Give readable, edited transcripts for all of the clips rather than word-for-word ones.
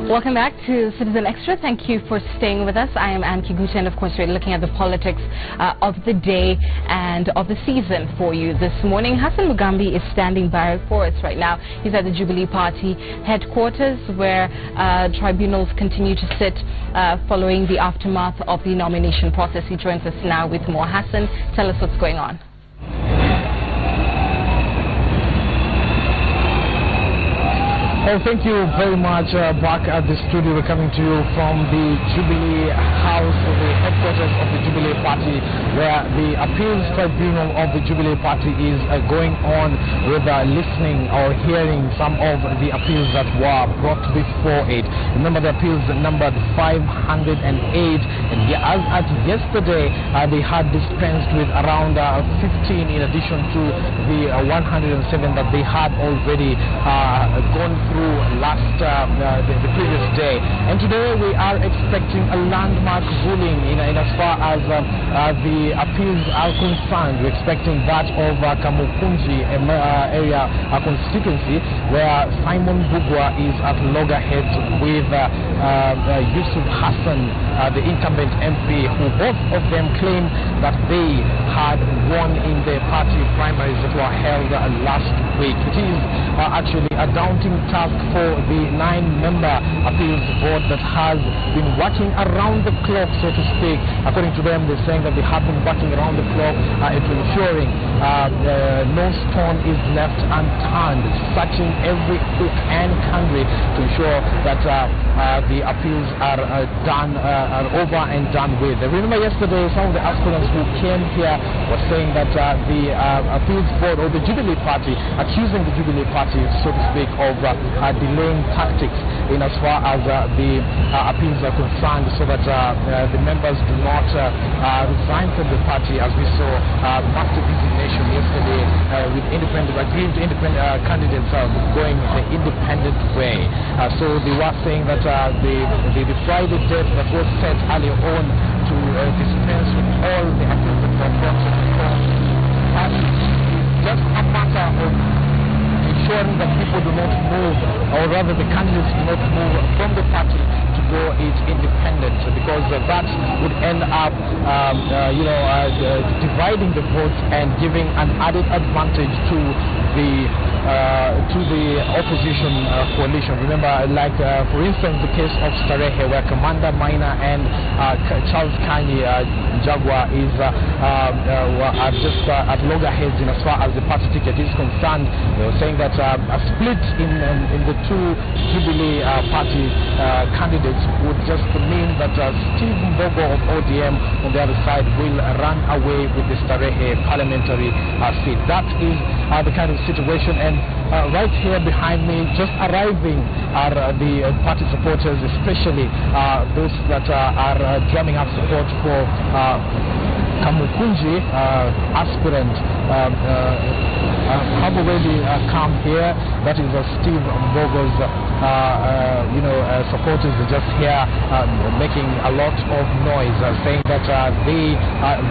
Welcome back to Citizen Extra. Thank you for staying with us. I am Anne Kiguchi, and of course we're looking at the politics of the day and of the season for you this morning. Hassan Mugambi is standing by for us right now. He's at the Jubilee Party headquarters where tribunals continue to sit following the aftermath of the nomination process. He joins us now with more. Hassan, tell us what's going on. Well, thank you very much. Back at the studio, we're coming to you from the Jubilee House, the headquarters of the Jubilee Party, where the Appeals Tribunal of the Jubilee Party is going on with listening or hearing some of the appeals that were brought before it. Remember, the appeals numbered 508, and as at yesterday, they had dispensed with around 15 in addition to the 107 that they had already gone through the previous day. And today we are expecting a landmark ruling in as far as the appeals are concerned. We're expecting that of Kamukunji area constituency, where Simon Bugwa is at loggerheads with Yusuf Hassan, the incumbent MP, who both of them claim that they had won in the party primaries that were held last week. It is actually a daunting task for the 9-member appeals board that has been working around the clock, so to speak. According to them, they're saying that they have been working around the clock into ensuring no stone is left unturned, searching every hook and cranny to ensure that the appeals are are over and done with. Remember yesterday, some of the aspirants who came here were saying that the appeals board or the Jubilee Party, accusing the Jubilee Party, so to speak, of delaying tactics in as far as the appeals are concerned, so that the members do not resign from the party, as we saw massive indignation yesterday with aggrieved independent candidates going the independent way. So they were saying that the Friday date that was set earlier on to dispense with all the appeals that were brought to the court is just a matter of ensuring that people do not move, or rather the candidates do not move from the party to go it independent, because that would end up dividing the votes and giving an added advantage to the opposition coalition. Remember, like for instance, the case of Starehe, where Commander Maina and Charles Kanyi Jaguar are just at loggerheads in as far as the party ticket is concerned. They were saying that a split in the two Jubilee party candidates would just mean that Steve Mbogo of ODM on the other side will run away with the Starehe parliamentary seat. That is the kind of situation. And right here behind me, just arriving, are the party supporters, especially those that are drumming up support for Kamukunji aspirant. Have already come here. That is Steve Mbogo's supporters are just here making a lot of noise, saying that they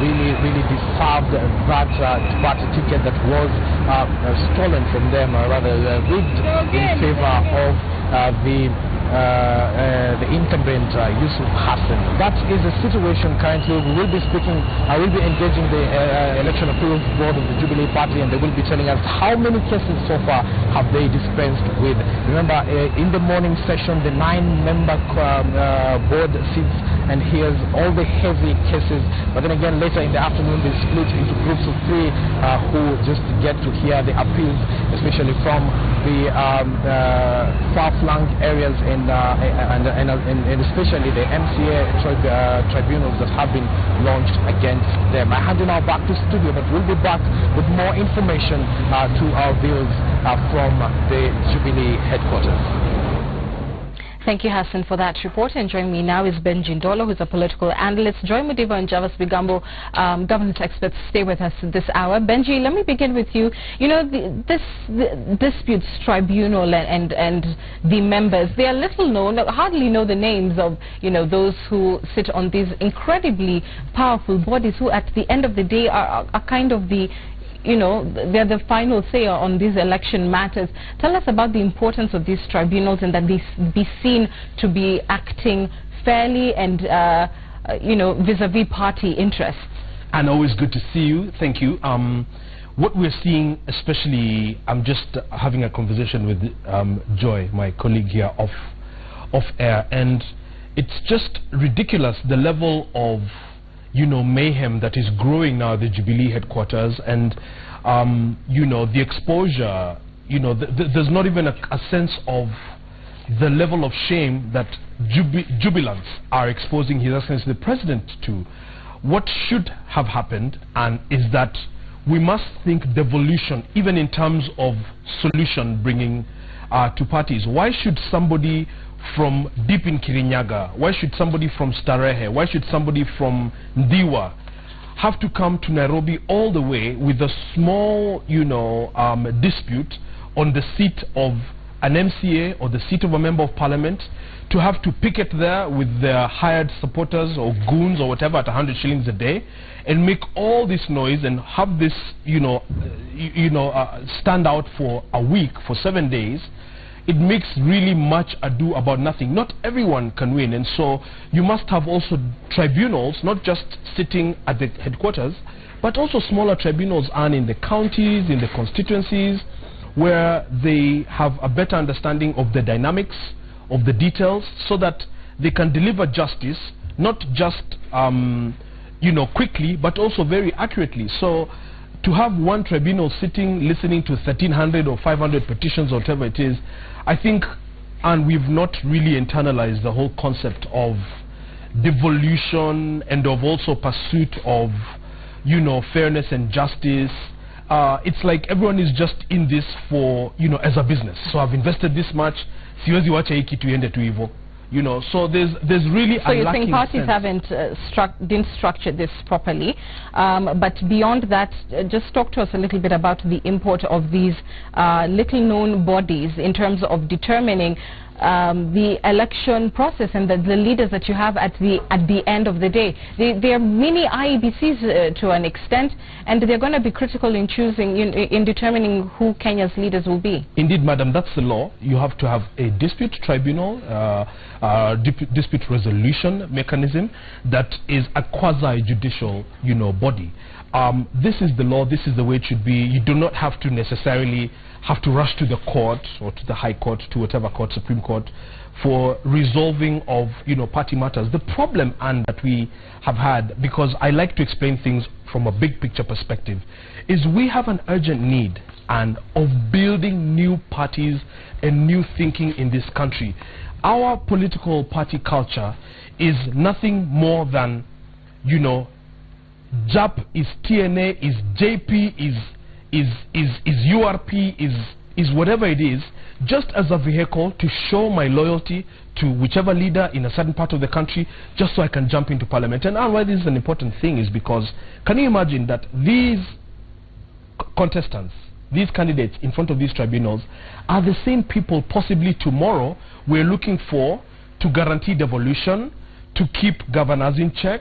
really deserved that party ticket that was stolen from them, rather rigged in favor of the incumbent Yusuf Hassan. That is the situation currently. We will be speaking, I will be engaging the Election Appeals Board of the Jubilee Party, and they will be telling us how many cases so far have they dispensed with. Remember, in the morning session, the 9-member board sits and hears all the heavy cases, but then again later in the afternoon they split into groups of 3 who just get to hear the appeals, especially from the far-flung areas and especially the MCA tribunals that have been launched against them. I hand you now back to studio, but we'll be back with more information to our viewers from the Jubilee headquarters. Thank you, Hassan, for that report. And joining me now is Benji Ndolo, who's a political analyst. Joy Mudiva and Javas Bigambo, government experts, stay with us this hour. Benji, let me begin with you. You know, this disputes tribunal and the members, they are little known, hardly know the names of, those who sit on these incredibly powerful bodies who at the end of the day are kind of the you know, they're the final say on these election matters. Tell us about the importance of these tribunals and that they be seen to be acting fairly and, you know, vis-a-vis party interests. And always good to see you. Thank you. What we're seeing, especially, I'm just having a conversation with Joy, my colleague here, off air, and it's just ridiculous the level of, you know, mayhem that is growing now at the Jubilee headquarters, and you know, the exposure. You know, there's not even a sense of the level of shame that jubilants are exposing His Excellency the President to. What should have happened, and is that we must think devolution, even in terms of solution bringing to parties. Why should somebody from deep in Kirinyaga, why should somebody from Starehe, why should somebody from Ndiwa have to come to Nairobi all the way with a small, you know, dispute on the seat of an MCA or the seat of a member of parliament, to have to picket there with their hired supporters or goons or whatever at 100 shillings a day and make all this noise and have this, you know, stand out for a week, for 7 days. It makes really much ado about nothing. Not everyone can win, and so you must have also tribunals, not just sitting at the headquarters, but also smaller tribunals and in the counties, in the constituencies, where they have a better understanding of the dynamics, of the details, so that they can deliver justice, not just you know, quickly, but also very accurately. So to have one tribunal sitting listening to 1,300 or 500 petitions or whatever it is, I think, and we've not really internalized the whole concept of devolution and of also pursuit of, you know, fairness and justice. It's like everyone is just in this for, you know, as a business. So I've invested this much, siwezi wacha hiki tuende tu hivyo. You know, so there's really so a you're lacking saying parties sense. haven't didn't structure this properly, but beyond that, just talk to us a little bit about the import of these little known bodies in terms of determining the election process and the leaders that you have at the end of the day. They are mini IEBCs to an extent, and they're going to be critical in choosing, in determining who Kenya's leaders will be. Indeed, madam, that's the law. You have to have a dispute tribunal, dispute resolution mechanism that is a quasi-judicial, you know, body. This is the law. This is the way it should be. You do not have to necessarily have to rush to the court or to the High Court, to whatever court, Supreme Court, for resolving of, you know, party matters. The problem, and that we have had, because I like to explain things from a big picture perspective, is we have an urgent need and of building new parties and new thinking in this country. Our political party culture is nothing more than, you know, JAP is TNA, is JP, is URP, is whatever it is, just as a vehicle to show my loyalty to whichever leader in a certain part of the country, just so I can jump into parliament. And why this is an important thing is because, can you imagine that these contestants, these candidates in front of these tribunals, are the same people possibly tomorrow we're looking for to guarantee devolution, to keep governors in check,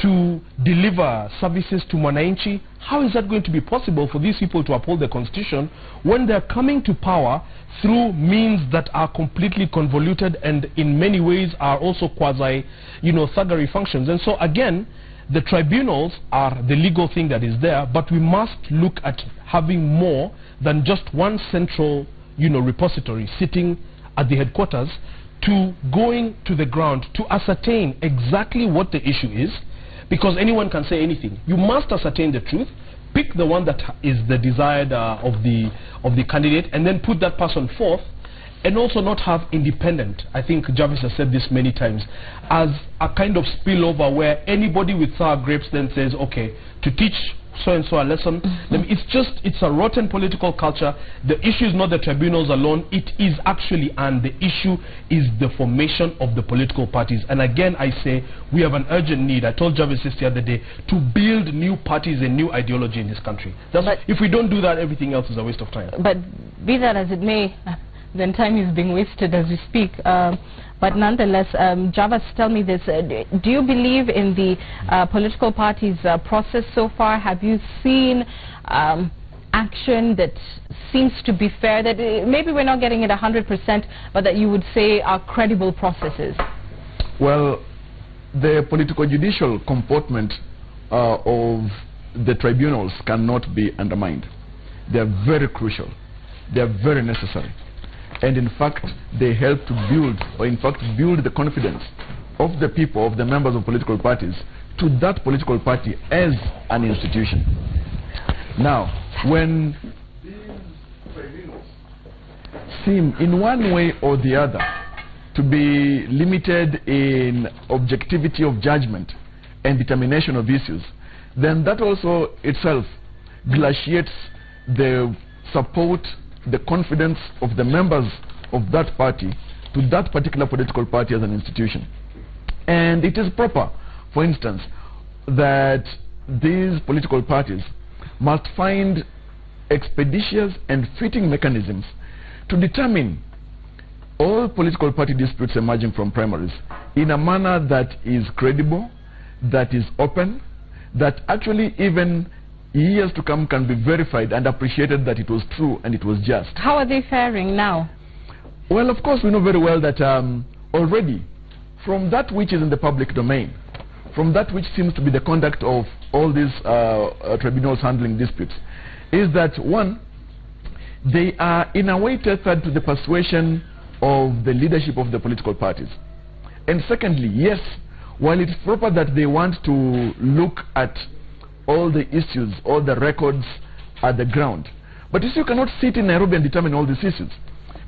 to deliver services to Mwananchi? How is that going to be possible for these people to uphold the constitution when they're coming to power through means that are completely convoluted and in many ways are also quasi, you know, thuggery functions? And so again, the tribunals are the legal thing that is there, but we must look at having more than just one central, you know, repository sitting at the headquarters, to going to the ground to ascertain exactly what the issue is. Because anyone can say anything. You must ascertain the truth, pick the one that is the desired of the candidate, and then put that person forth, and also not have independent, I think Jarvis has said this many times, as a kind of spillover where anybody with sour grapes then says, okay, to teach so-and-so a lesson. It's a rotten political culture. The issue is not the tribunals alone. It is actually, and the issue is the formation of the political parties. And again, I say, we have an urgent need. I told Jarvis this the other day, to build new parties and new ideology in this country. If we don't do that, everything else is a waste of time. But be that as it may, then time is being wasted as we speak. But nonetheless, Javas, tell me this. Do you believe in the political parties' process so far? Have you seen action that seems to be fair, that maybe we're not getting it 100%, but that you would say are credible processes? Well, the political-judicial comportment of the tribunals cannot be undermined. They are very crucial. They are very necessary. And in fact, they help to build, or in fact build the confidence of the people, of the members of political parties, to that political party as an institution. Now, when these tribunals seem in one way or the other to be limited in objectivity of judgment and determination of issues, then that also itself glaciates the support, the confidence of the members of that party to that particular political party as an institution. And it is proper, for instance, that these political parties must find expeditious and fitting mechanisms to determine all political party disputes emerging from primaries in a manner that is credible, that is open, that actually even years to come can be verified and appreciated that it was true and it was just. How are they faring now? Well, of course, we know very well that already from that which is in the public domain, from that which seems to be the conduct of all these tribunals handling disputes, is that one, they are in a way tethered to the persuasion of the leadership of the political parties. And secondly, yes, while it's proper that they want to look at all the issues, all the records at the ground, but you cannot sit in Nairobi and determine all these issues,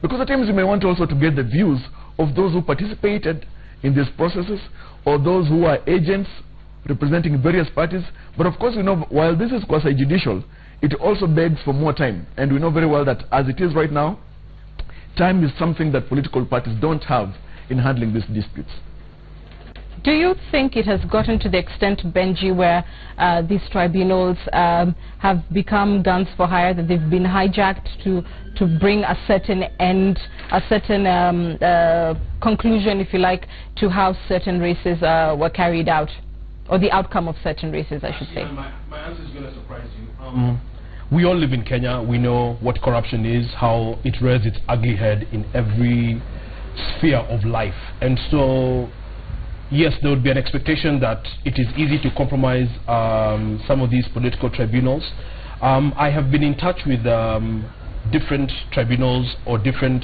because at times you may want also to get the views of those who participated in these processes, or those who are agents representing various parties. But of course, we know while this is quasi-judicial, it also begs for more time, and we know very well that as it is right now, time is something that political parties don't have in handling these disputes. Do you think it has gotten to the extent, Benji, where these tribunals have become guns for hire, that they've been hijacked to bring a certain end, a certain conclusion, if you like, to how certain races were carried out, or the outcome of certain races, I should say? My answer is going to surprise you. We all live in Kenya. We know what corruption is, how it rears its ugly head in every sphere of life. And so, yes, there would be an expectation that it is easy to compromise some of these political tribunals. I have been in touch with different tribunals or different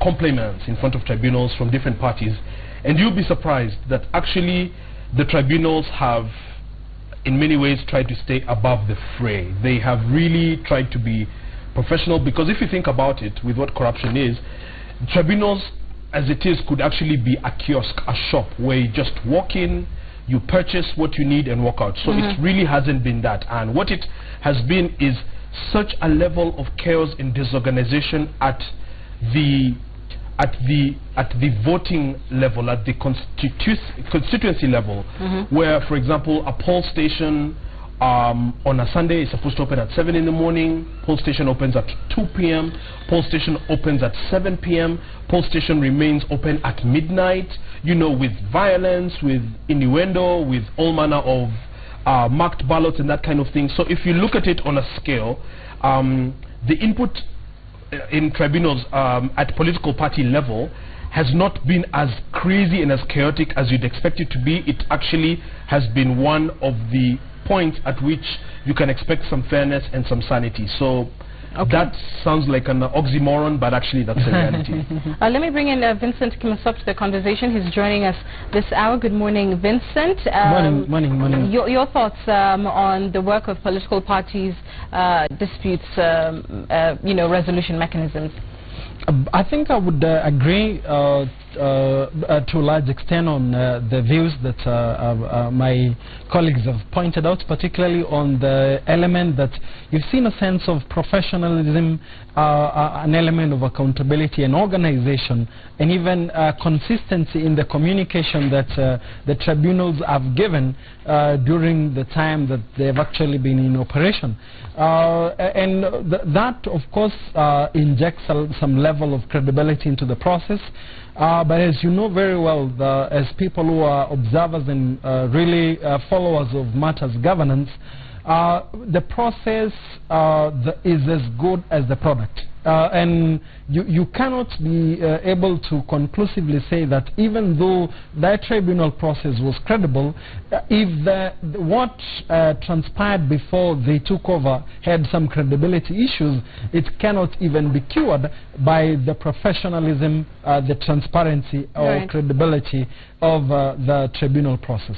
complements in front of tribunals from different parties, and you'll be surprised that actually the tribunals have in many ways tried to stay above the fray. They have really tried to be professional, because if you think about it, with what corruption is, tribunals as it is could actually be a kiosk, a shop, where you just walk in, you purchase what you need and walk out. So it really hasn't been that. And what it has been is such a level of chaos and disorganization at the voting level, at the constituency level, where, for example, a poll station on a Sunday is supposed to open at 7 in the morning, poll station opens at 2 p.m., poll station opens at 7 p.m., poll station remains open at midnight, you know, with violence, with innuendo, with all manner of marked ballots and that kind of thing. So if you look at it on a scale, the input in tribunals at political party level has not been as crazy and as chaotic as you'd expect it to be. It actually has been one of the points at which you can expect some fairness and some sanity. So that sounds like an oxymoron, but actually that's a reality. Let me bring in Vincent Kimasop to the conversation. He's joining us this hour. Good morning, Vincent. Morning. Your thoughts on the work of political parties, disputes, resolution mechanisms? I think I would agree to a large extent on the views that my colleagues have pointed out, particularly on the element that you've seen a sense of professionalism, an element of accountability and organization, and even consistency in the communication that the tribunals have given during the time that they've actually been in operation. And that, of course, injects some level of credibility into the process. But as you know very well, as people who are observers and really followers of matters governance, the process is as good as the product. And you cannot be able to conclusively say that even though that tribunal process was credible, if what transpired before they took over had some credibility issues, it cannot even be cured by the professionalism, the transparency or credibility of the tribunal process.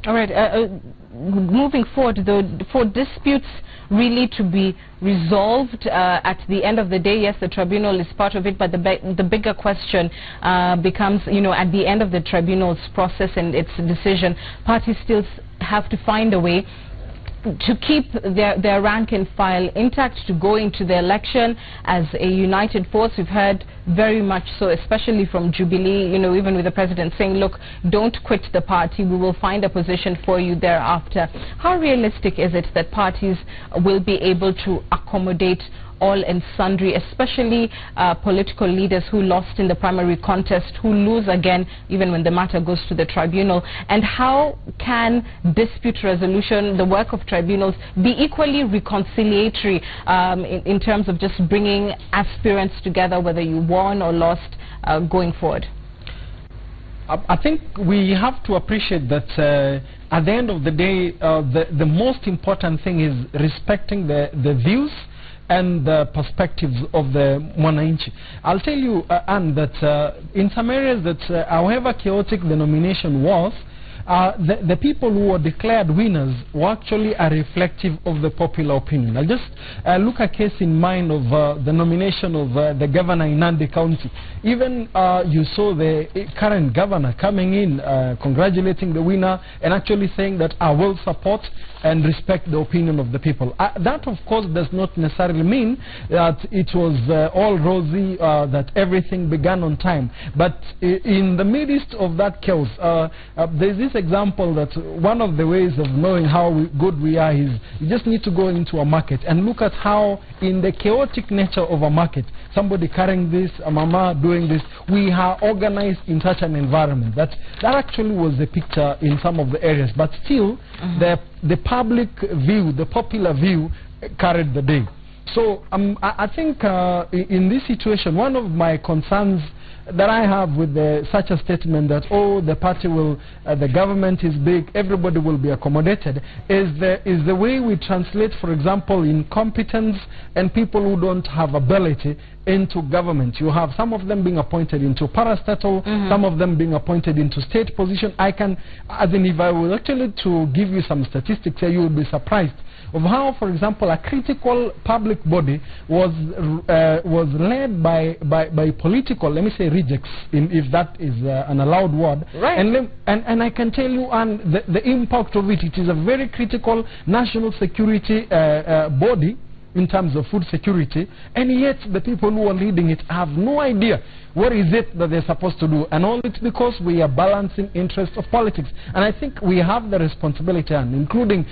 All right. Moving forward, for disputes really to be resolved at the end of the day, yes, the tribunal is part of it, but the bigger question becomes, at the end of the tribunal's process and its decision, parties still have to find a way to keep their rank and file intact, to go into the election as a united force. We've heard very much so, especially from Jubilee, even with the president saying, look, don't quit the party, we will find a position for you thereafter. How realistic is it that parties will be able to accommodate all and sundry, especially political leaders who lost in the primary contest, who lose again even when the matter goes to the tribunal? And how can dispute resolution, the work of tribunals, be equally reconciliatory in terms of just bringing aspirants together, whether you won or lost, going forward? I think we have to appreciate that at the end of the day, the most important thing is respecting the views and the perspectives of the Mwananchi. I'll tell you, Anne, that in some areas that however chaotic the nomination was, the people who were declared winners were actually reflective of the popular opinion. I'll just look a case in mind of the nomination of the governor in Nandi County. Even you saw the current governor coming in, congratulating the winner and actually saying that I will support and respect the opinion of the people. That, of course, does not necessarily mean that it was all rosy, that everything began on time. But in the midst of that chaos, there's this example that one of the ways of knowing how good we are is you just need to go into a market and look at how, in the chaotic nature of a market, somebody carrying this, a mama doing this, we are organized in such an environment. That actually was the picture in some of the areas. But still, the public view, the popular view, carried the day. So I think in this situation, one of my concerns that I have with such a statement that, oh, the party will, the government is big, everybody will be accommodated, is the way we translate, for example, incompetence and people who don't have ability into government. You have some of them being appointed into parastatal, some of them being appointed into state position. I can, as in if I were actually to give you some statistics here, you would be surprised of how, for example, a critical public body was led by political, let me say, rejects, if that is an allowed word. Right. And I can tell you, the impact of it. It is a very critical national security body in terms of food security, and yet the people who are leading it have no idea what is it that they're supposed to do, and all it's because we are balancing interests of politics. And I think we have the responsibility, and including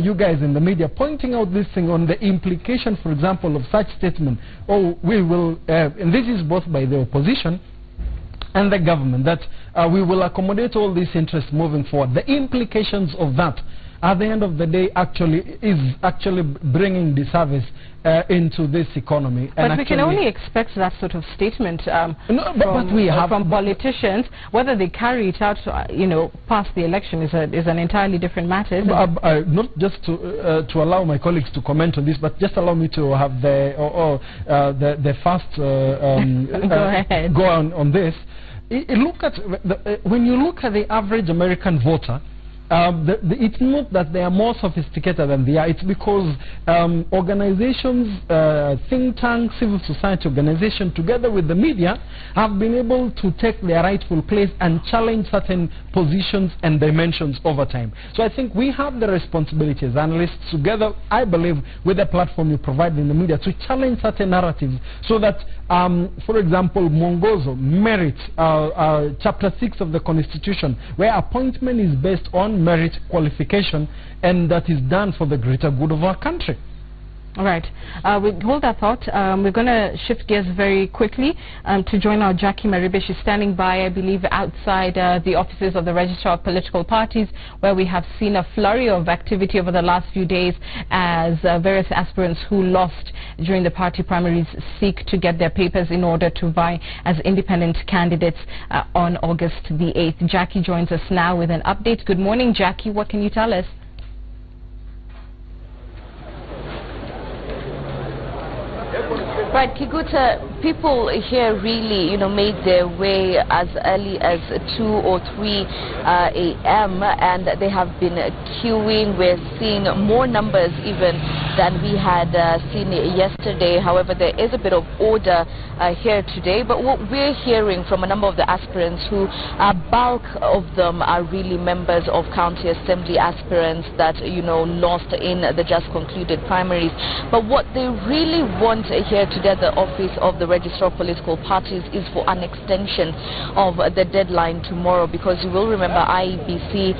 you guys in the media, pointing out this thing on the implication, for example, of such statement. Oh, we will, and this is both by the opposition and the government, that we will accommodate all these interests moving forward. The implications of that, at the end of the day, is actually bringing disservice into this economy. But we can only expect that sort of statement from politicians. Whether they carry it out, past the election is an entirely different matter. Not just to allow my colleagues to comment on this, but just allow me to have the first go on this. When you look at the average American voter, it's not that they are more sophisticated than they are. It's because organizations, think tanks, civil society organizations, together with the media, have been able to take their rightful place and challenge certain positions and dimensions over time. So I think we have the responsibility as analysts, together, I believe, with the platform you provide in the media, to challenge certain narratives so that, for example, Mwongozo, merit, Chapter 6 of the Constitution, where appointment is based on merit qualification, and that is done for the greater good of our country. All right. We hold that thought. We're going to shift gears very quickly to join our Jackie Maribe. She's standing by, I believe, outside the offices of the Registrar of Political Parties, where we have seen a flurry of activity over the last few days as various aspirants who lost during the party primaries seek to get their papers in order to vie as independent candidates on August the 8th. Jackie joins us now with an update. Good morning, Jackie. What can you tell us? Right, Kiguta, people here really, made their way as early as 2 or 3 a.m. and they have been queuing. We're seeing more numbers even than we had seen yesterday. However, there is a bit of order here today. But what we're hearing from a number of the aspirants, who a bulk of them are really members of county assembly aspirants that, lost in the just concluded primaries. But what they really want here today, the office of the Registrar of Political Parties, is for an extension of the deadline tomorrow, because you will remember IEBC,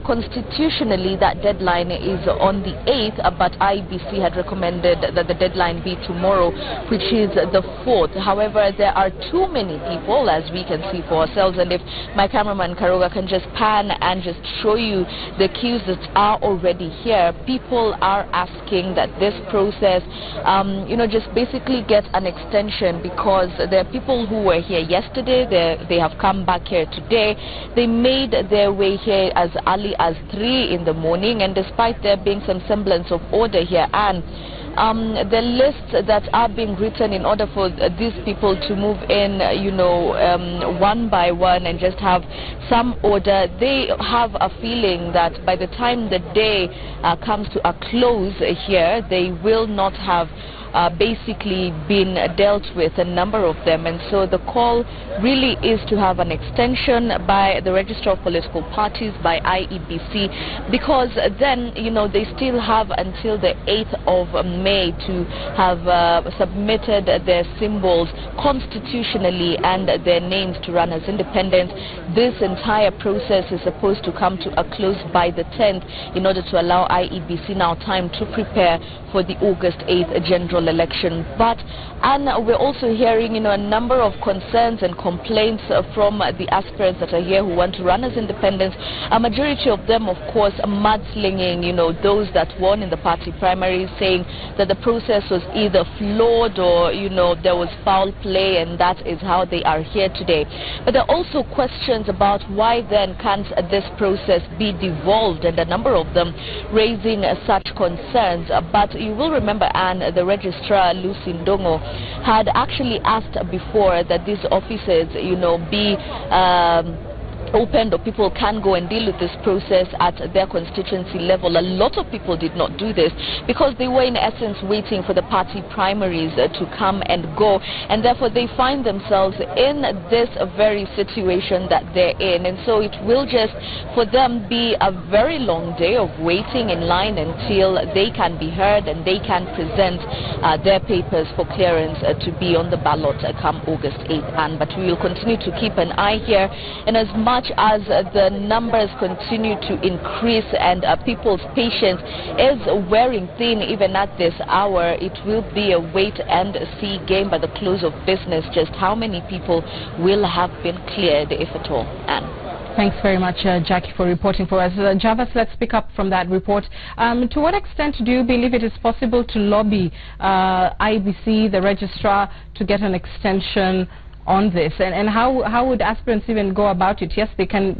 constitutionally that deadline is on the 8th, but IEBC had recommended that the deadline be tomorrow, which is the 4th. However, there are too many people, as we can see for ourselves, and if my cameraman Karoga can just pan and just show you the queues that are already here, people are asking that this process, just basically get an extension, because there are people who were here yesterday, they have come back here today. They made their way here as early as 3 in the morning, and despite there being some semblance of order here, and the lists that are being written in order for these people to move in, one by one and just have some order, they have a feeling that by the time the day comes to a close here, they will not have basically been dealt with, a number of them. And so the call really is to have an extension by the Registrar of Political Parties, by IEBC, because then, they still have until the 8th of May to have submitted their symbols constitutionally and their names to run as independents. This entire process is supposed to come to a close by the 10th in order to allow IEBC now time to prepare for the August 8th general election. But, and we're also hearing, a number of concerns and complaints from the aspirants that are here who want to run as independents. A majority of them, of course, mudslinging, those that won in the party primaries, saying that the process was either flawed or, there was foul play, and that is how they are here today. But there are also questions about why then can't this process be devolved, and a number of them raising such concerns. But you will remember, Anne, the registrar, Lucy Ndongo, had actually asked before that these offices, be opened, or people can go and deal with this process at their constituency level. A lot of people did not do this because they were in essence waiting for the party primaries to come and go, and therefore they find themselves in this very situation that they're in. And so it will just for them be a very long day of waiting in line until they can be heard and they can present their papers for clearance to be on the ballot come August 8th. But we will continue to keep an eye here, and as much as the numbers continue to increase and people's patience is wearing thin even at this hour, it will be a wait and see game by the close of business just how many people will have been cleared, if at all. Anne. Thanks very much, Jackie, for reporting for us. Javas, let's pick up from that report. To what extent do you believe it is possible to lobby IBC, the registrar, to get an extension on this, and how would aspirants even go about it? Yes, they can,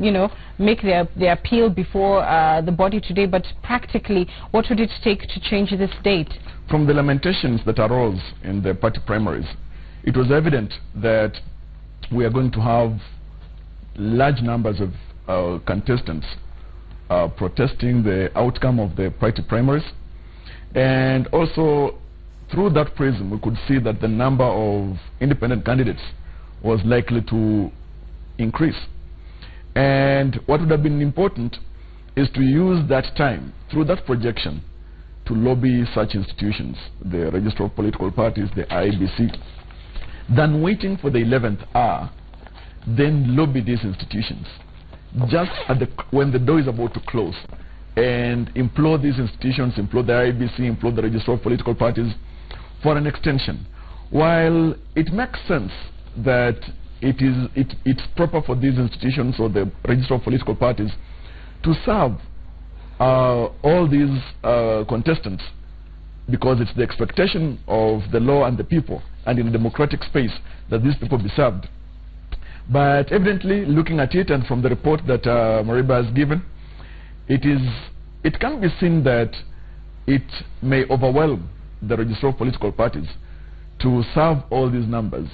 make their appeal before the body today, but practically, what would it take to change this date? From the lamentations that arose in the party primaries, it was evident that we are going to have large numbers of contestants protesting the outcome of the party primaries. And also, through that prism, we could see that the number of independent candidates was likely to increase. And what would have been important is to use that time, through that projection, to lobby such institutions, the Register of Political Parties, the IEBC, than waiting for the 11th hour, then lobby these institutions. Just at when the door is about to close, and implore these institutions, implore the IEBC, implore the Register of Political Parties for an extension. While it makes sense that it's proper for these institutions or the Register of Political Parties to serve all these contestants, because it's the expectation of the law and the people, and in a democratic space, that these people be served. But evidently, looking at it, and from the report that Mariba has given, it can be seen that it may overwhelm the Register of Political Parties to serve all these numbers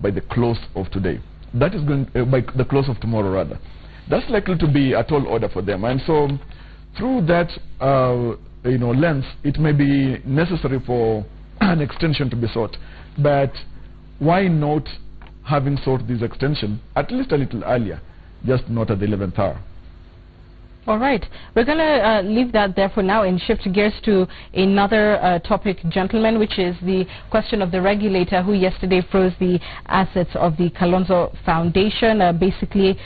by the close of today. That is going by the close of tomorrow, rather. That's likely to be a tall order for them, and so through that lens, it may be necessary for an extension to be sought. But why not having sought this extension at least a little earlier, just not at the 11th hour? All right. We're going to leave that there for now and shift gears to another topic, gentlemen, which is the question of the regulator who yesterday froze the assets of the Kalonzo Foundation, basically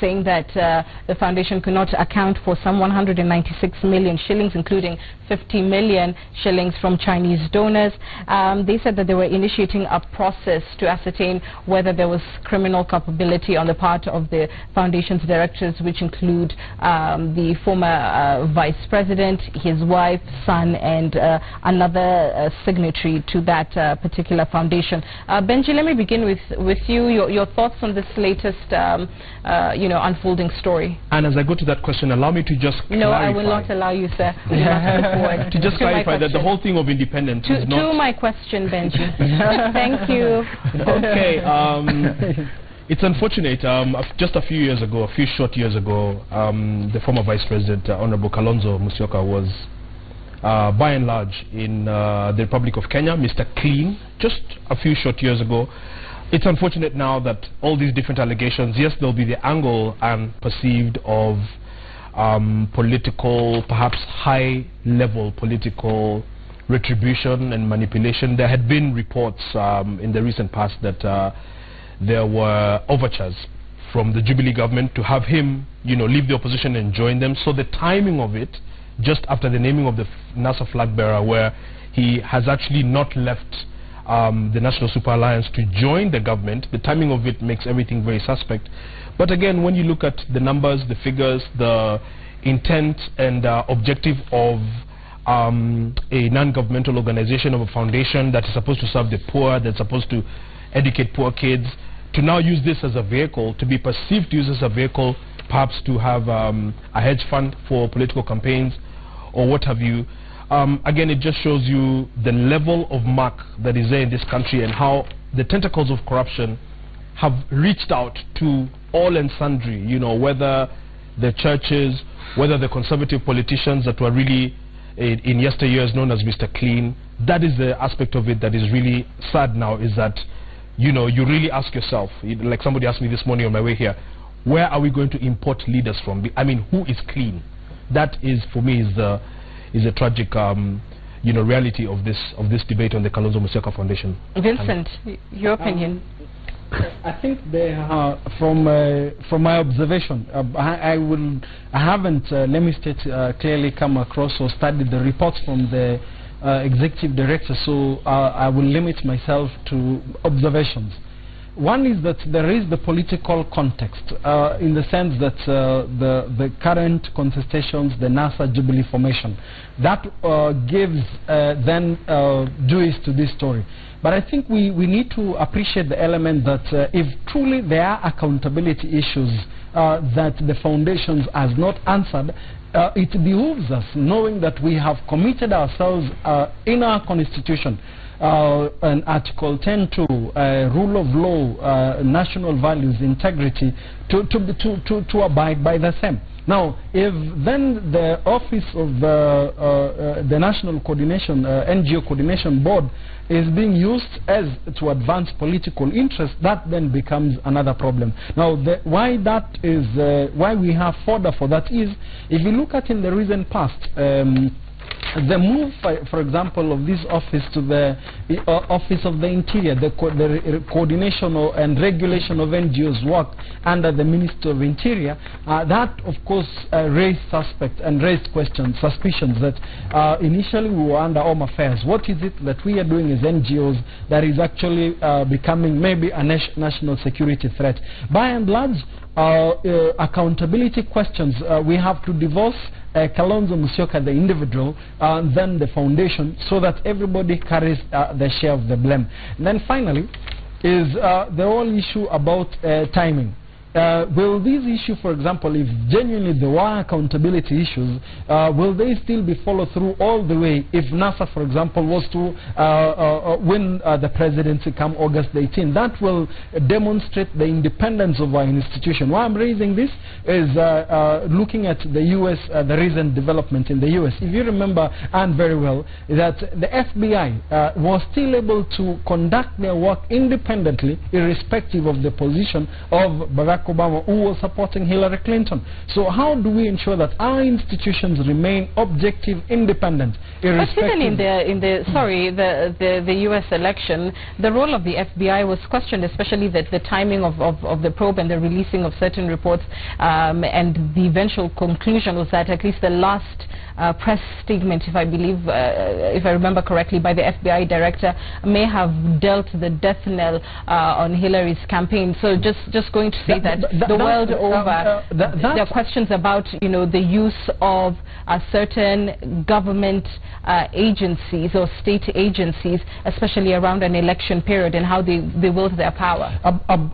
saying that the foundation could not account for some 196 million shillings, including 50 million shillings from Chinese donors. They said that they were initiating a process to ascertain whether there was criminal culpability on the part of the foundation's directors, which include the former vice president, his wife, son, and another signatory to that particular foundation. Benji, let me begin with you. Your thoughts on this latest, unfolding story. And as I go to that question, allow me to just clarify. No, I will not allow you, sir. To just clarify that the whole thing of independence is not... To my question, Benji. Thank you. Okay. It's unfortunate. Just a few short years ago, the former Vice President, Honorable Kalonzo Musyoka, was, by and large, in the Republic of Kenya, Mr. Clean, just a few short years ago. It's unfortunate now that all these different allegations, yes, there'll be the angle and perceived of political, perhaps high-level political retribution and manipulation. There had been reports in the recent past that there were overtures from the Jubilee government to have him, leave the opposition and join them. So the timing of it, just after the naming of the NASA flag bearer, where he has actually not left the National Super Alliance to join the government, the timing of it makes everything very suspect. But again, when you look at the numbers, the figures, the intent and objective of a non-governmental organization, of a foundation that is supposed to serve the poor, that's supposed to educate poor kids, to now use this as a vehicle, to be perceived to use as a vehicle, perhaps to have a hedge fund for political campaigns or what have you. Again, it just shows you the level of muck that is there in this country and how the tentacles of corruption have reached out to all and sundry, whether the churches, whether the conservative politicians that were really in yesteryears known as Mr. Clean. That is the aspect of it that is really sad now, is that you really ask yourself, like somebody asked me this morning on my way here, where are we going to import leaders from? I mean, who is clean? That is, for me, is a tragic reality of this debate on the Kalonzo Musyoka Foundation. Vincent, your opinion? I think they are, from my observation, I haven't, let me state clearly, come across or studied the reports from the executive director, so I will limit myself to observations. One is that there is the political context, in the sense that the current contestations, the NASA Jubilee formation, that gives then juice to this story. But I think we need to appreciate the element that if truly there are accountability issues that the foundations has not answered, it behooves us, knowing that we have committed ourselves in our constitution an Article 10.2, rule of law, national values, integrity, to abide by the same. Now, if then the office of the National Coordination, NGO Coordination Board is being used as to advance political interest, that then becomes another problem. Now, why we have fodder for that is, if you look at in the recent past, the move, for example, of this office to the Office of the Interior, the coordination and regulation of NGOs work under the Ministry of Interior, that of course raised suspects and raised questions, suspicions that initially we were under Home Affairs. What is it that we are doing as NGOs that is actually becoming maybe a national security threat? By and large, accountability questions, we have to divorce Kalonzo Musyoka, the individual, and then the foundation, so that everybody carries the share of the blame. And then finally is the whole issue about timing. Will this issue, for example, if genuinely there were accountability issues, will they still be followed through all the way if NASA, for example, was to win the presidency come August 18? That will demonstrate the independence of our institution. Why I'm raising this is looking at the U.S., the recent development in the U.S. If you remember, and very well, that the FBI was still able to conduct their work independently, irrespective of the position of Barack Obama, who was supporting Hillary Clinton. So how do we ensure that our institutions remain objective, independent, irrespective? But even in the U.S. election, the role of the FBI was questioned, especially the timing of the probe and the releasing of certain reports, and the eventual conclusion was that at least the last press statement, if I believe, if I remember correctly, by the FBI director may have dealt the death knell on Hillary's campaign. So just going to say that the world over, there are questions about, you know, the use of certain government agencies or state agencies, especially around an election period, and how they wield their power.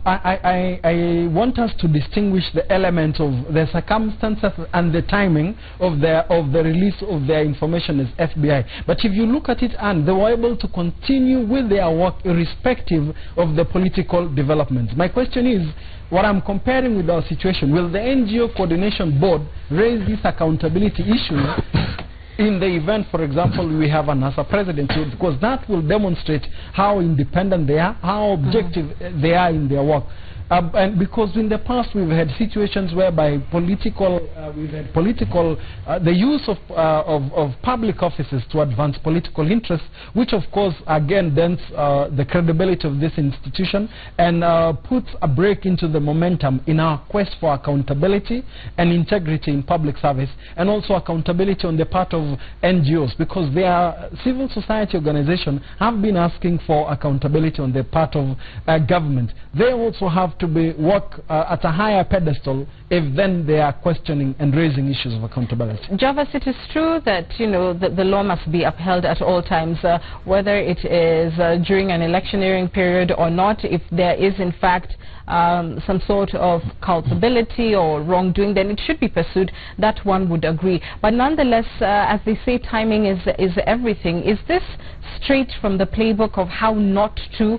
I want us to distinguish the element of the circumstances and the timing of the release of their information as FBI. But if you look at it, and they were able to continue with their work irrespective of the political developments. My question is, what I'm comparing with our situation, will the NGO Coordination Board raise these accountability issues in the event, for example, we have an NASA president? Because that will demonstrate how independent they are, how objective they are in their work. And because in the past we've had situations whereby the use of public offices to advance political interests, which of course again dents the credibility of this institution and puts a break into the momentum in our quest for accountability and integrity in public service, and also accountability on the part of NGOs, because their civil society organizations have been asking for accountability on the part of government. They also have to be work at a higher pedestal if then they are questioning and raising issues of accountability. Jarvis, it is true that, you know, the law must be upheld at all times, whether it is during an electioneering period or not. If there is in fact some sort of culpability or wrongdoing, then it should be pursued. That one would agree. But nonetheless, as they say, timing is everything. Is this straight from the playbook of how not to,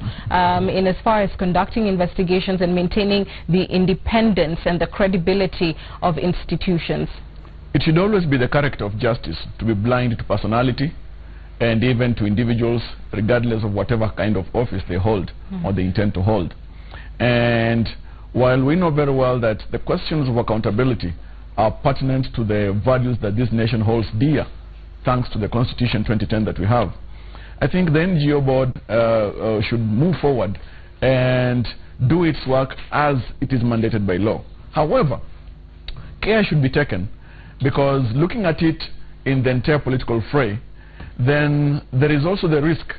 in as far as conducting investigations and maintaining the independence and the credibility of institutions? It should always be the character of justice to be blind to personality and even to individuals, regardless of whatever kind of office they hold or they intend to hold. And while we know very well that the questions of accountability are pertinent to the values that this nation holds dear, thanks to the Constitution 2010 that we have, I think the NGO board should move forward and do its work as it is mandated by law. However, care should be taken, because looking at it in the entire political fray, then there is also the risk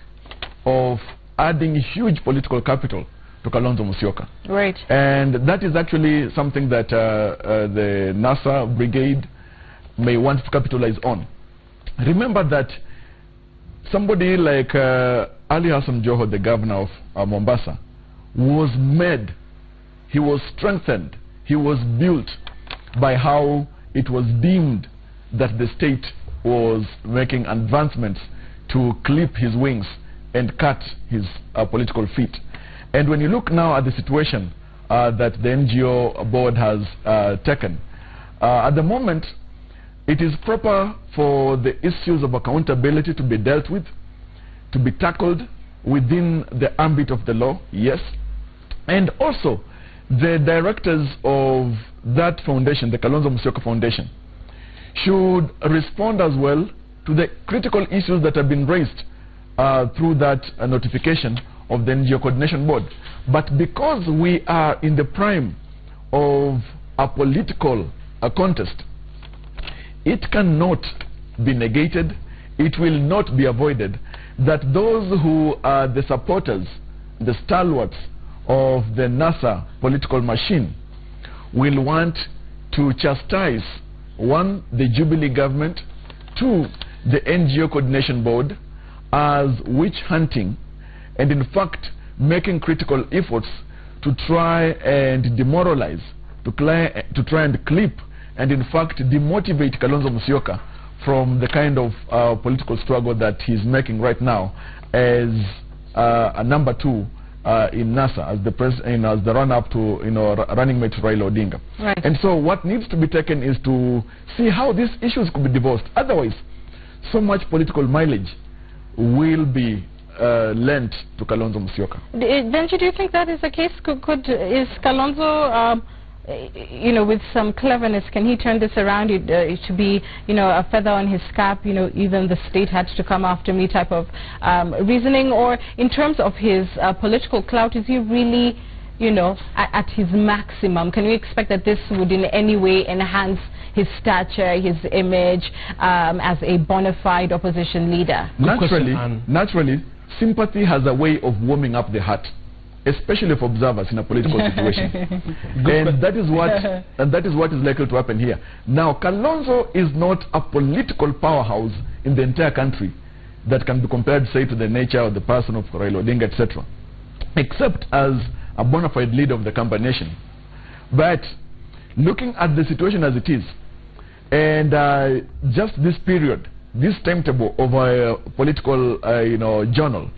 of adding huge political capital to Kalonzo Musyoka. Right. And that is actually something that the NASA brigade may want to capitalize on. Remember that somebody like Ali Hassan Joho, the governor of Mombasa, was made, he was strengthened, he was built by how it was deemed that the state was making advancements to clip his wings and cut his political feet. And when you look now at the situation that the NGO board has taken, at the moment, it is proper for the issues of accountability to be dealt with, to be tackled within the ambit of the law, yes. And also, the directors of that foundation, the Kalonzo Musyoka Foundation, should respond as well to the critical issues that have been raised through that notification of the NGO Coordination Board. But because we are in the prime of a political contest, it cannot be negated, it will not be avoided, that those who are the supporters, the stalwarts of the NASA political machine, will want to chastise, one, the Jubilee government, two, the NGO Coordination Board, as witch hunting, and in fact making critical efforts to try and demoralize, to try and clip, and in fact demotivate Kalonzo Musyoka from the kind of political struggle that he's making right now as a number 2 in NASA, as the run-up to running mate Raila Odinga. Right. And so what needs to be taken is to see how these issues could be divorced. Otherwise, so much political mileage will be lent to Kalonzo Musyoka. Benji, do you think that is the case? Is Kalonzo, with some cleverness, can he turn this around? It should be, a feather on his cap, even the state had to come after me type of reasoning? Or in terms of his political clout, is he really, at his maximum? Can we expect that this would in any way enhance his stature, his image as a bona fide opposition leader? Naturally, sympathy has a way of warming up the heart, especially for observers in a political situation. And that is what is likely to happen here. Now, Kalonzo is not a political powerhouse in the entire country that can be compared, say, to the nature or the person of Raila Odinga, etc., except as a bona fide leader of the combination. But looking at the situation as it is, and just this period, this timetable of a political journal,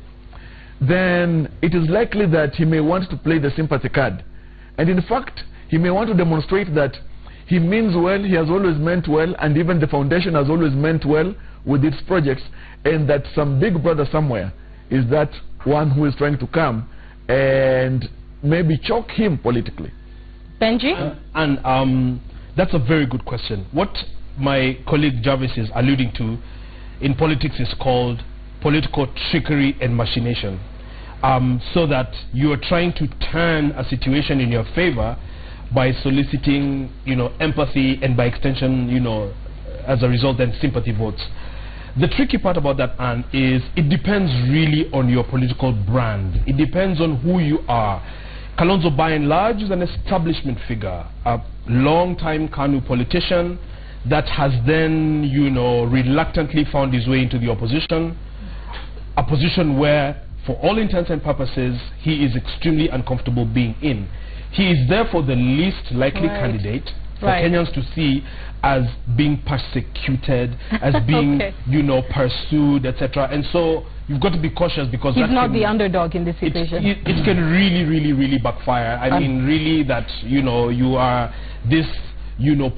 then it is likely that he may want to play the sympathy card. And in fact, he may want to demonstrate that he means well, he has always meant well, and even the foundation has always meant well with its projects, and that some big brother somewhere is that one who is trying to come and maybe choke him politically. Benji? That's a very good question. What my colleague Jarvis is alluding to in politics is called political trickery and machination. So that you are trying to turn a situation in your favor by soliciting, empathy, and by extension, as a result, then sympathy votes. The tricky part about that, Anne, is it depends really on your political brand. It depends on who you are. Kalonzo, by and large, is an establishment figure, a long-time KANU politician that has then, reluctantly found his way into the opposition, a position where, for all intents and purposes, he is extremely uncomfortable being in. He is therefore the least likely candidate for Kenyans to see as being persecuted, as being, pursued, etc. And so you've got to be cautious, because he's not the underdog in this situation. It can really, really, really backfire. I mean, really, that you are this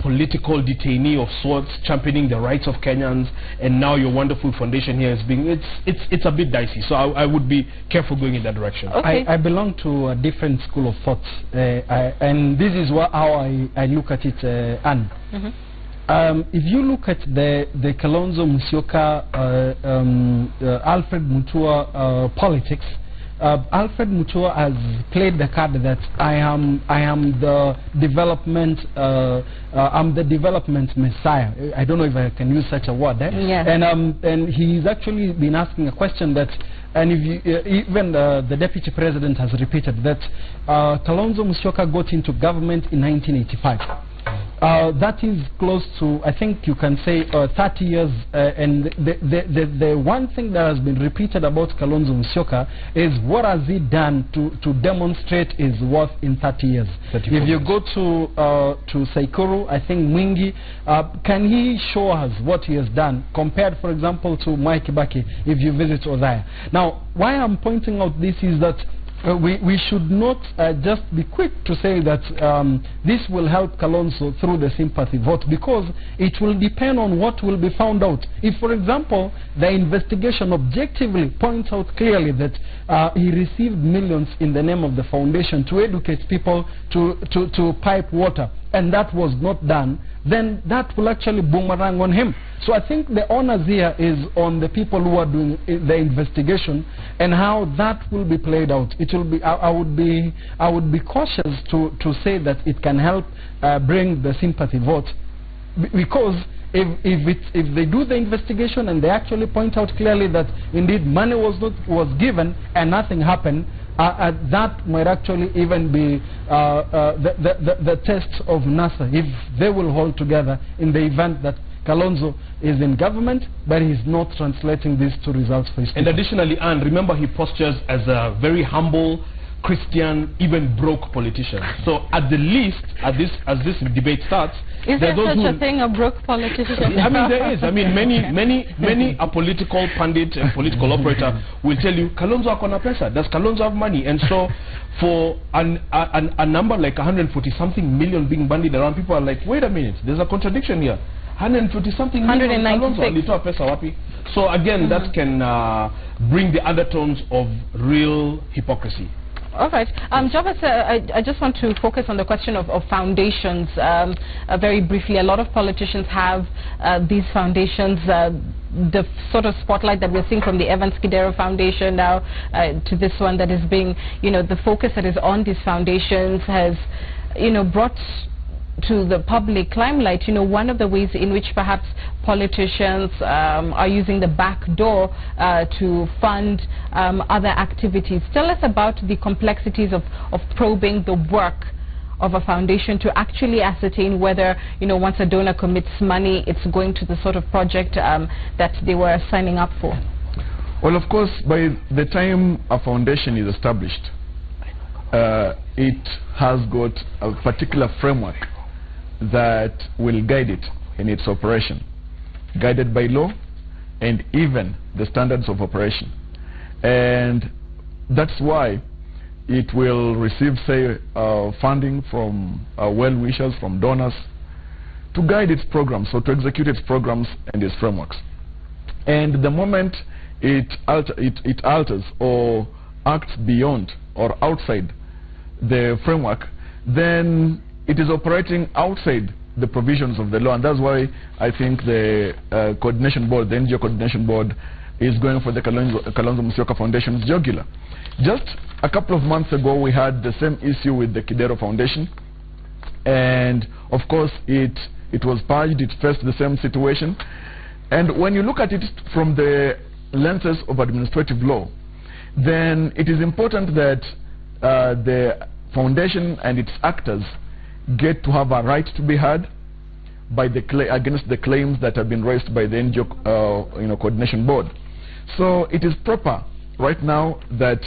political detainee of sorts, championing the rights of Kenyans, and now your wonderful foundation here is being, it's a bit dicey. So I would be careful going in that direction. Okay. I belong to a different school of thought, and this is how I look at it, Anne. If you look at the Kalonzo Musyoka, Alfred Mutua politics, Alfred Mutua has played the card that I am the development I'm the development messiah. I don't know if I can use such a word. Yes. And he's actually been asking a question that, and if you, even the deputy president has repeated that Kalonzo Musyoka got into government in 1985. That is close to, I think you can say, 30 years. And the one thing that has been repeated about Kalonzo Musyoka is what has he done to demonstrate his worth in 30 years. If you go to Saikuru, I think Mwingi, can he show us what he has done compared, for example, to Mwai Kibaki if you visit Othaya? Now, why I'm pointing out this is that we should not just be quick to say that this will help Kalonzo through the sympathy vote, because it will depend on what will be found out. If, for example, the investigation objectively points out clearly that he received millions in the name of the foundation to educate people to pipe water, and that was not done, then that will actually boomerang on him. So I think the onus here is on the people who are doing the investigation and how that will be played out. It will be. I would be cautious to say that it can help bring the sympathy vote, because if they do the investigation and they actually point out clearly that indeed money was given and nothing happened, that might actually even be the test of NASA, if they will hold together in the event that Kalonzo is in government, but he's not translating this to results for his people. And additionally, Anne, remember he postures as a very humble, Christian, even broke politician. So at the least, as this debate starts, is there such a thing, a broke politician? I mean, there is. I mean, many a political pundit and political operator will tell you, Kalonzo akona pesa. Does Kalonzo have money? And so, for a number like 140-something million being bandied around, people are like, wait a minute, there's a contradiction here. 140-something million. 196. So again, that can bring the undertones of real hypocrisy. All right. Javas, I just want to focus on the question of foundations very briefly. A lot of politicians have these foundations. The sort of spotlight that we're seeing from the Evans Kidero Foundation now to this one that is being, the focus that is on these foundations has, brought to the public limelight, one of the ways in which perhaps politicians are using the back door to fund other activities. Tell us about the complexities of probing the work of a foundation to actually ascertain whether, once a donor commits money, it's going to the sort of project that they were signing up for. Well, of course, by the time a foundation is established, it has got a particular framework that will guide it in its operation, guided by law and even the standards of operation. And that's why it will receive, say, funding from well-wishers, from donors, to guide its programs, or to execute its programs and its frameworks. And the moment it alters or acts beyond or outside the framework, then it is operating outside the provisions of the law. And that's why I think the coordination board, the NGO coordination board, is going for the Kalonzo Musyoka Foundation's jugular. Just a couple of months ago, we had the same issue with the Kidero Foundation, and of course it was purged. It faced the same situation. And when you look at it from the lenses of administrative law, then it is important that the foundation and its actors get to have a right to be heard by against the claims that have been raised by the NGO coordination board. So it is proper right now that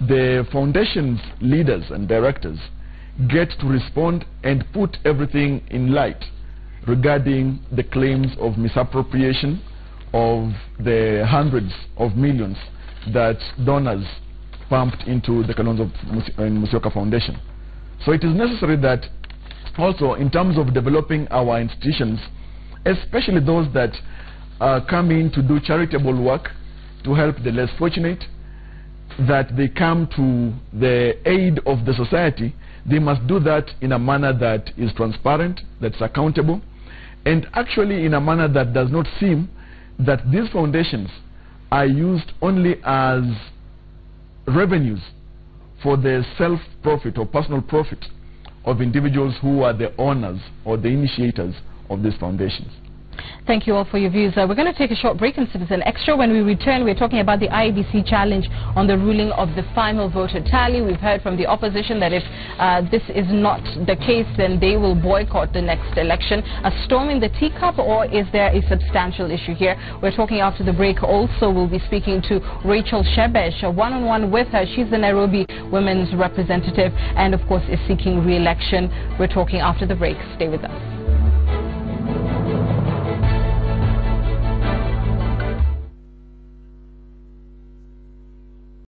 the foundation's leaders and directors get to respond and put everything in light regarding the claims of misappropriation of the hundreds of millions that donors pumped into the Kalonzo Musyoka Foundation. So it is necessary that also, in terms of developing our institutions, especially those that come in to do charitable work to help the less fortunate, that they come to the aid of the society, they must do that in a manner that is transparent, that's accountable, and actually in a manner that does not seem that these foundations are used only as revenues for the self-profit or personal profit of individuals who are the owners or the initiators of these foundations. Thank you all for your views. We're going to take a short break in Citizen Extra. When we return, we're talking about the IEBC challenge on the ruling of the final voter tally. We've heard from the opposition that if this is not the case, then they will boycott the next election. A storm in the teacup, or is there a substantial issue here? We're talking after the break. Also, we'll be speaking to Rachel Shebesh, one-on-one with her. She's the Nairobi women's representative and, of course, is seeking re-election. We're talking after the break. Stay with us.